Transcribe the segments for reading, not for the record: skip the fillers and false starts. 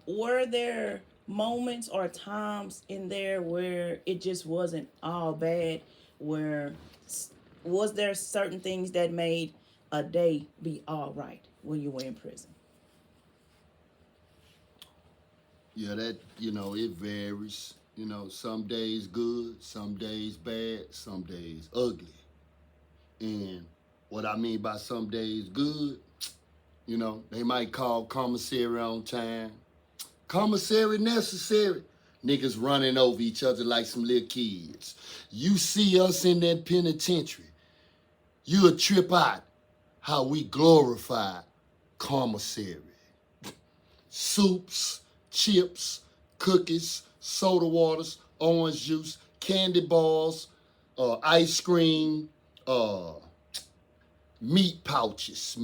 were there moments or times in there where it just wasn't all bad? Where was there certain things that made a day be all right when you were in prison? Yeah, that, it varies. Some days good, some days bad, some days ugly. And what I mean by some days good, they might call commissary on time. Commissary necessary. Niggas running over each other like some little kids. You see us in that penitentiary, you'll trip out how we glorify commissary. Soups, chips, cookies, soda waters, orange juice, candy bars, ice cream, uh, meat pouches,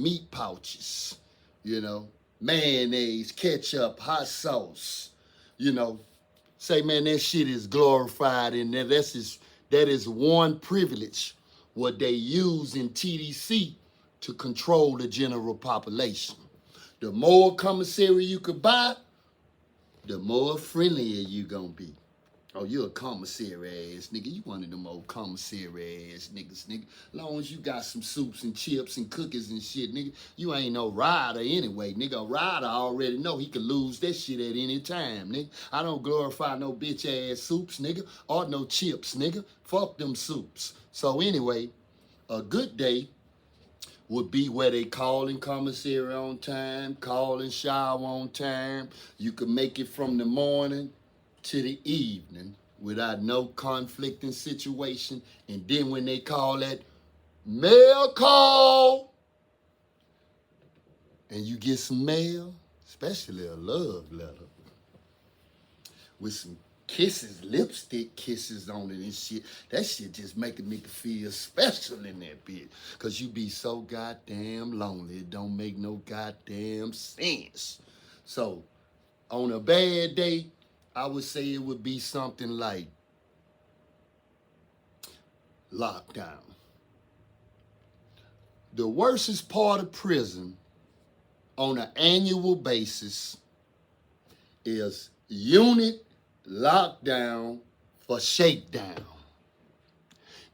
you know, mayonnaise, ketchup, hot sauce, you know. Say, man, that shit is glorified in there. That is one privilege what they use in TDC to control the general population. The more commissary you could buy, the more friendlier you gonna be. Oh, you a commissary ass nigga. You one of them old commissary ass niggas, nigga. Long as you got some soups and chips and cookies and shit, nigga, you ain't no rider anyway, nigga. A rider already know he could lose that shit at any time, nigga. I don't glorify no bitch ass soups, nigga, or no chips, nigga. Fuck them soups. So anyway, a good day would be where they call in commissary on time, call and shower on time. You could make it from the morning to the evening without no conflicting situation. And then when they call that mail call and you get some mail, especially a love letter with some kisses, lipstick kisses on it and shit. That shit just make a nigga feel special in that bitch. Cause you be so goddamn lonely. It don't make no goddamn sense. So on a bad day, I would say it would be something like lockdown. The worstest part of prison on an annual basis is unit lockdown for shakedown.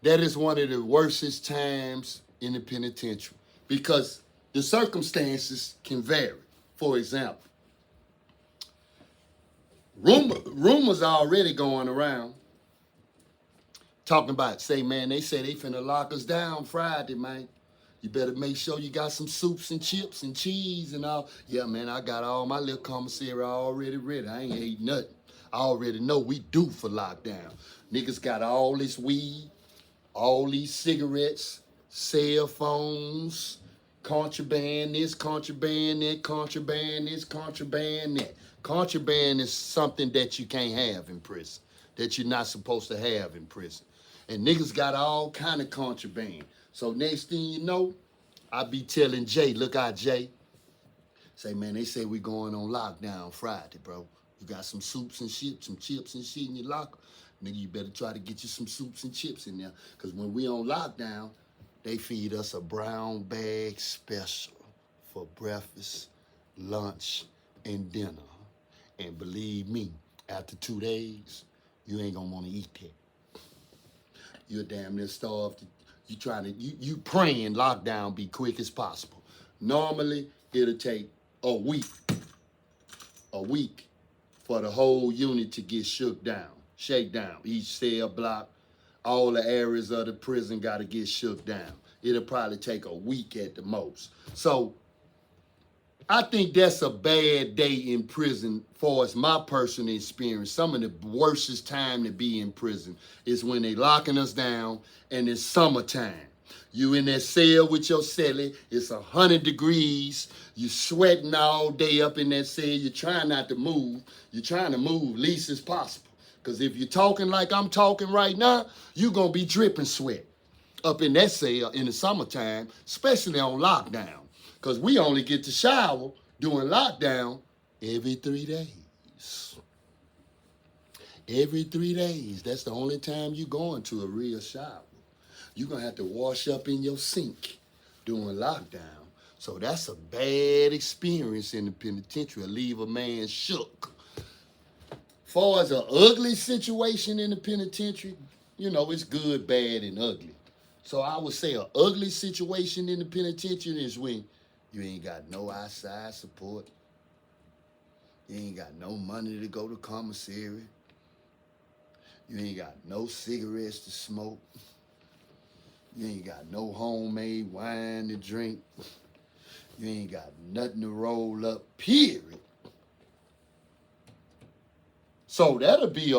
That is one of the worstest times in the penitentiary because the circumstances can vary. For example, rumors are already going around talking about, say, man, they say they finna lock us down Friday, man. You better make sure you got some soups and chips and cheese and all. Yeah, man, I got all my little commissary already ready. I ain't ate nothing. I already know we due for lockdown. Niggas got all this weed, all these cigarettes, cell phones, contraband this, contraband that, contraband this, contraband that. Contraband is something that you can't have in prison, that you're not supposed to have in prison. And niggas got all kind of contraband. So next thing you know, I be telling Jay, look out, Jay. Say, man, they say we going on lockdown Friday, bro. You got some soups and shit, some chips and shit in your locker. Nigga, you better try to get you some soups and chips in there. Because when we on lockdown, they feed us a brown bag special for breakfast, lunch, and dinner. And believe me, after 2 days, you ain't gonna wanna eat that. You're damn near starved. You praying lockdown be quick as possible. Normally, it'll take a week for the whole unit to get shake down. Each cell block, all the areas of the prison got to get shook down. It'll probably take a week at the most. So I think that's a bad day in prison for as my personal experience. Some of the worstest time to be in prison is when they locking us down and it's summertime. You in that cell with your cellie, it's 100 degrees, you sweating all day up in that cell, you're trying not to move, you're trying to move least as possible. Because if you're talking like I'm talking right now, you're going to be dripping sweat up in that cell in the summertime, especially on lockdown. Because we only get to shower during lockdown every 3 days. Every 3 days. That's the only time you going to a real shower. You're going to have to wash up in your sink during lockdown. So that's a bad experience in the penitentiary. Leave a man shook. Far as an ugly situation in the penitentiary, it's good, bad, and ugly. So I would say an ugly situation in the penitentiary is when you ain't got no outside support. You ain't got no money to go to commissary. You ain't got no cigarettes to smoke. You ain't got no homemade wine to drink. You ain't got nothing to roll up, period. So that'll be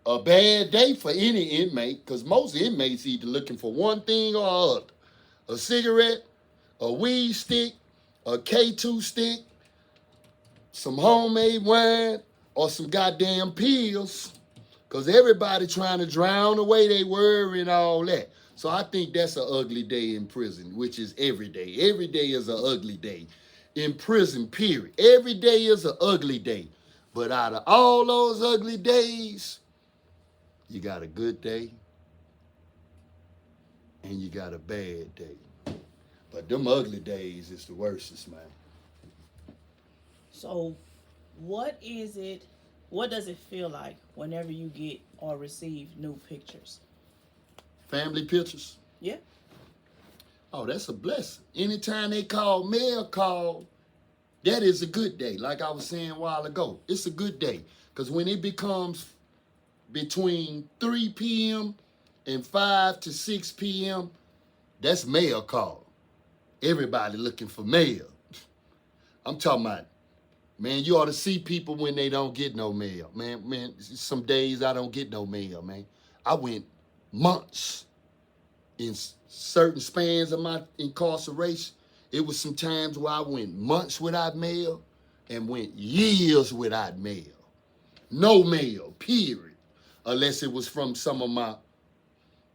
a bad day for any inmate, because most inmates either looking for one thing or other. A cigarette, a weed stick, a K2 stick, some homemade wine, or some goddamn pills, because everybody trying to drown away they worry and all that. So I think that's an ugly day in prison, which is every day. Every day is an ugly day in prison, period. Every day is an ugly day. But out of all those ugly days, you got a good day and you got a bad day. But them ugly days is the worstest, man. So, what does it feel like whenever you get or receive new pictures? Family pictures? Yeah. Oh, that's a blessing. Anytime they call, mail call, that is a good day. Like I was saying a while ago, it's a good day. Because when it becomes between 3 p.m. and 5 to 6 p.m., that's mail call. Everybody looking for mail. I'm talking about, man, you ought to see people when they don't get no mail. Man, some days I don't get no mail, man. I went months in certain spans of my incarceration. It was some times where I went months without mail and went years without mail. No mail, period. Unless it was from some of my,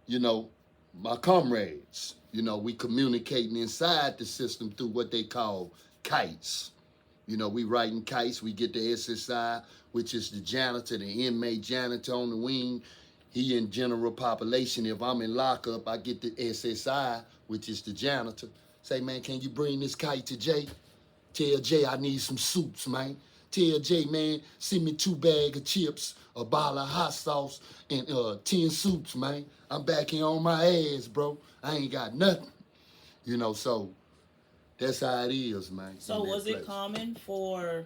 my comrades. We communicating inside the system through what they call kites. We writing kites. We get the SSI, which is the janitor, the inmate janitor on the wing. He in general population. If I'm in lockup, I get the SSI, which is the janitor. Say, man, can you bring this kite to Jay? Tell Jay I need some soups, man. Tell Jay, man, send me 2 bags of chips, a bottle of hot sauce, and 10 soups, man. I'm back here on my ass, bro. I ain't got nothing. So that's how it is, man. So was it common for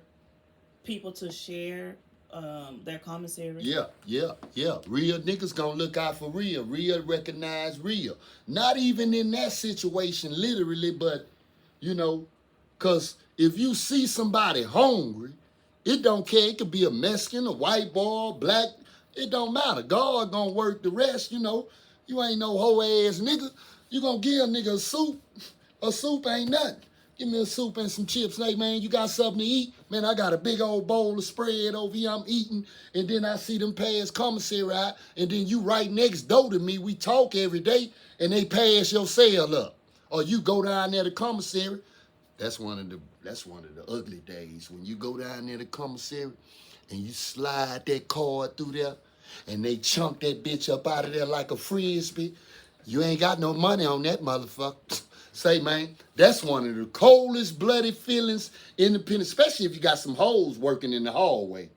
people to share their commissary? Yeah. Real niggas gonna look out for real. Real recognize real. Not even in that situation, literally, but, because if you see somebody hungry, it don't care. It could be a Mexican, a white boy, black. It don't matter. God gonna work the rest, You ain't no hoe ass nigga. You gonna give a nigga a soup. A soup ain't nothing. Give me a soup and some chips. Like, man, you got something to eat? Man, I got a big old bowl of spread over here I'm eating. And then I see them pass commissary out. And then you right next door to me. We talk every day. And they pass your cell up. Or you go down there to commissary. That's one of the ugly days. When you go down there to commissary and you slide that card through there. And they chunk that bitch up out of there like a frisbee. You ain't got no money on that motherfucker. Say, man, that's one of the coldest bloody feelings in the pen, especially if you got some hoes working in the hallway.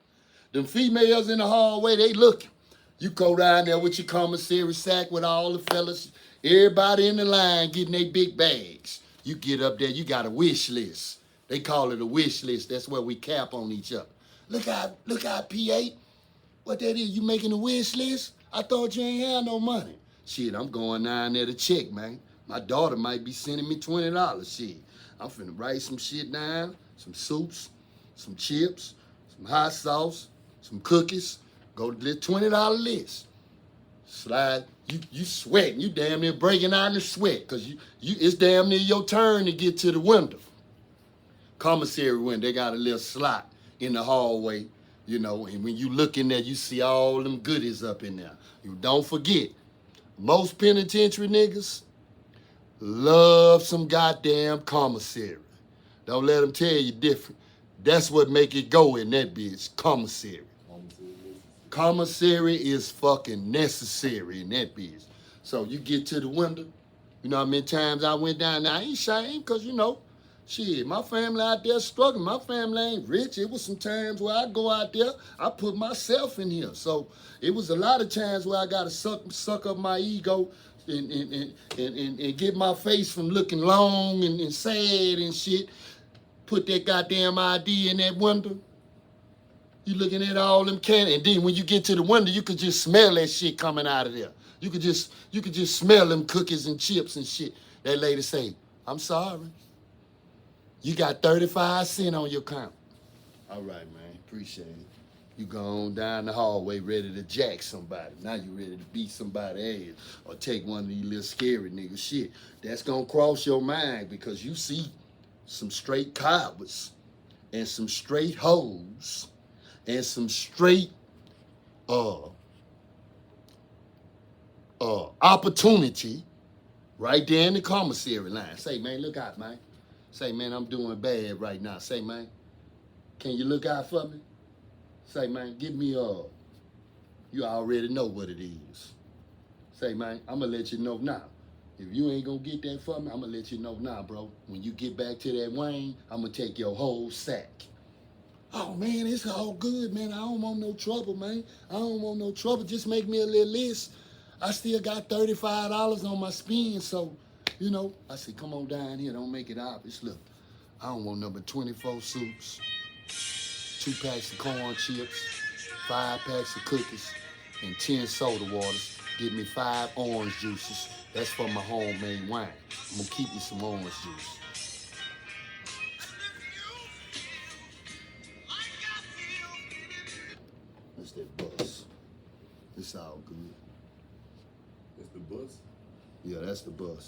Them females in the hallway, they looking. You go down there with your commissary sack with all the fellas, everybody in the line getting their big bags. You get up there, you got a wish list. They call it a wish list. That's where we cap on each other. Look out, P8. What that is, you making a wish list? I thought you ain't had no money. Shit, I'm going down there to check, man. My daughter might be sending me $20. Shit, I'm finna write some shit down, some soups, some chips, some hot sauce, some cookies. Go to the $20 list. Slide, you sweating, you damn near breaking out in the sweat, because it's damn near your turn to get to the window. Commissary window, they got a little slot in the hallway, and when you look in there, you see all them goodies up in there. You don't forget, most penitentiary niggas love some goddamn commissary. Don't let them tell you different. That's what make it go in that bitch, commissary. Commissary is fucking necessary in that bitch. So you get to the window. You know how many times I went down there? I ain't ashamed, because, Shit, my family out there struggling. My family ain't rich. It was some times where I go out there, I put myself in here. So it was a lot of times where I gotta suck up my ego and get my face from looking long and sad and shit. Put that goddamn ID in that window. You looking at all them candy, and then when you get to the window, you could just smell that shit coming out of there. You could just smell them cookies and chips and shit. That lady say, "I'm sorry. You got 35 cents on your count." All right, man. Appreciate it. You go on down the hallway ready to jack somebody. Now you ready to beat somebody's ass or take one of these little scary niggas. Shit, that's gonna cross your mind because you see some straight cowards and some straight hoes and some straight opportunity right there in the commissary line. Say, man, look out, man. Say, man, I'm doing bad right now. Say, man, can you look out for me? Say, man, give me you already know what it is. Say, man, I'm gonna let you know now. If you ain't gonna get that for me, I'm gonna let you know now, bro. When you get back to that Wayne, I'm gonna take your whole sack. Oh, man, it's all good, man. I don't want no trouble, man. I don't want no trouble. Just make me a little list. I still got $35 on my spin, so, you know. I said, come on down here. Don't make it obvious. Look, I don't want number 24 soups, 2 packs of corn chips, 5 packs of cookies, and 10 soda waters. Give me 5 orange juices. That's for my homemade wine. I'm going to keep me some orange juice. That's that bus. It's all good. It's the bus? Yeah, that's the bus.